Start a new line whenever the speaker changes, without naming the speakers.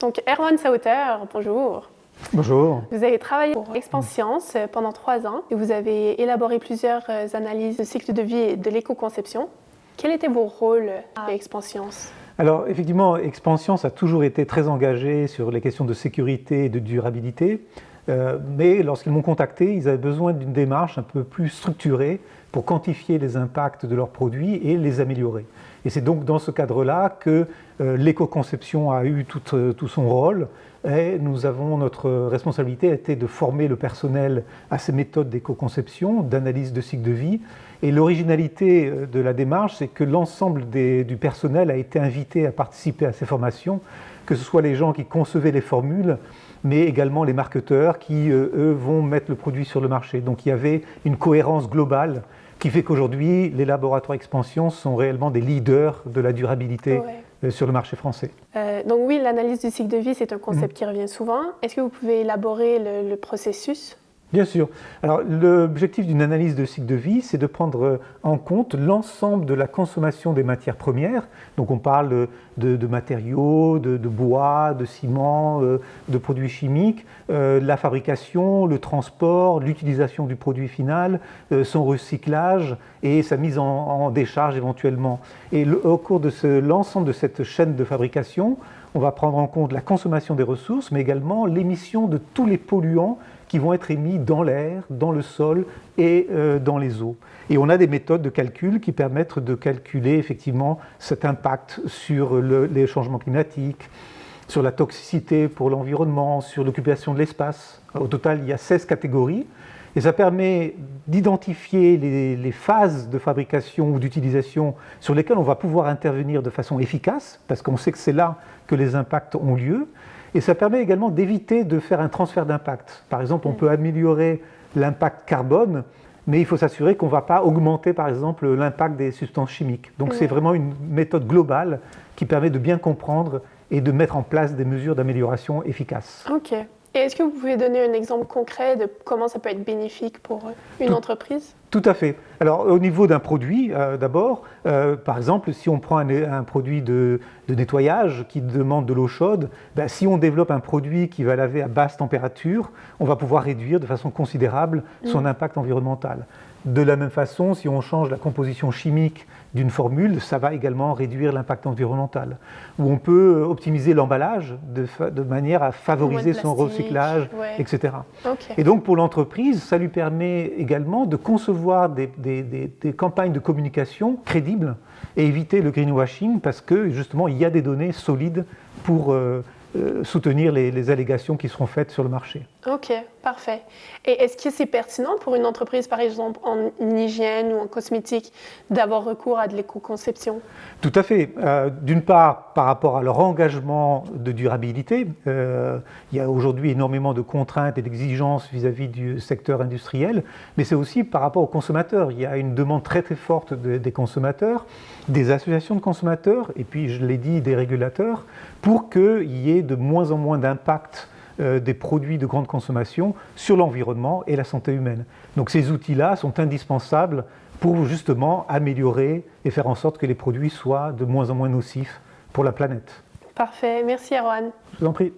Donc, Erwan Sauter, bonjour.
Bonjour.
Vous avez travaillé pour Expanscience pendant 3 ans et vous avez élaboré plusieurs analyses de cycle de vie et de l'éco-conception. Quels étaient vos rôles à Expanscience?
Alors, effectivement, Expanscience a toujours été très engagé sur les questions de sécurité et de durabilité. Mais lorsqu'ils m'ont contacté, ils avaient besoin d'une démarche un peu plus structurée pour quantifier les impacts de leurs produits et les améliorer. Et c'est donc dans ce cadre-là que l'éco-conception a eu tout son rôle. Et notre responsabilité a été de former le personnel à ces méthodes d'éco-conception, d'analyse de cycle de vie. Et l'originalité de la démarche, c'est que l'ensemble du personnel a été invité à participer à ces formations, que ce soit les gens qui concevaient les formules, mais également les marketeurs qui, eux, vont mettre le produit sur le marché. Donc il y avait une cohérence globale qui fait qu'aujourd'hui, les laboratoires Expansion sont réellement des leaders de la durabilité sur le marché français.
Donc oui, l'analyse du cycle de vie, c'est un concept qui revient souvent. Est-ce que vous pouvez élaborer le processus?
Bien sûr. Alors, l'objectif d'une analyse de cycle de vie, c'est de prendre en compte l'ensemble de la consommation des matières premières. Donc, on parle de matériaux, de bois, de ciment, de produits chimiques, la fabrication, le transport, l'utilisation du produit final, son recyclage et sa mise en décharge éventuellement. Et au cours de l'ensemble de cette chaîne de fabrication, on va prendre en compte la consommation des ressources, mais également l'émission de tous les polluants qui vont être émis dans l'air, dans le sol et dans les eaux. Et on a des méthodes de calcul qui permettent de calculer effectivement cet impact sur les changements climatiques, sur la toxicité pour l'environnement, sur l'occupation de l'espace. Au total, il y a 16 catégories. Et ça permet d'identifier les phases de fabrication ou d'utilisation sur lesquelles on va pouvoir intervenir de façon efficace, parce qu'on sait que c'est là que les impacts ont lieu. Et ça permet également d'éviter de faire un transfert d'impact. Par exemple, on peut améliorer l'impact carbone, mais il faut s'assurer qu'on ne va pas augmenter, par exemple, l'impact des substances chimiques. Donc c'est vraiment une méthode globale qui permet de bien comprendre et de mettre en place des mesures d'amélioration efficaces.
Ok. Et est-ce que vous pouvez donner un exemple concret de comment ça peut être bénéfique pour une entreprise?
Tout à fait. Alors, au niveau d'un produit, d'abord, par exemple, si on prend un produit de nettoyage qui demande de l'eau chaude, si on développe un produit qui va laver à basse température, on va pouvoir réduire de façon considérable son impact environnemental. De la même façon, si on change la composition chimique d'une formule, ça va également réduire l'impact environnemental. Ou on peut optimiser l'emballage de manière à favoriser son recyclage, etc. Okay. Et donc pour l'entreprise, ça lui permet également de concevoir des campagnes de communication crédibles et éviter le greenwashing parce que justement il y a des données solides pour soutenir les allégations qui seront faites sur le marché.
Ok, parfait. Et est-ce que c'est pertinent pour une entreprise, par exemple en hygiène ou en cosmétique, d'avoir recours à de l'éco-conception?
Tout à fait. D'une part, par rapport à leur engagement de durabilité, il y a aujourd'hui énormément de contraintes et d'exigences vis-à-vis du secteur industriel, mais c'est aussi par rapport aux consommateurs. Il y a une demande très très forte des consommateurs, des associations de consommateurs, et puis je l'ai dit, des régulateurs, pour qu'il y ait de moins en moins d'impact des produits de grande consommation sur l'environnement et la santé humaine. Donc ces outils-là sont indispensables pour justement améliorer et faire en sorte que les produits soient de moins en moins nocifs pour la planète.
Parfait, merci Erwan.
Je vous en prie.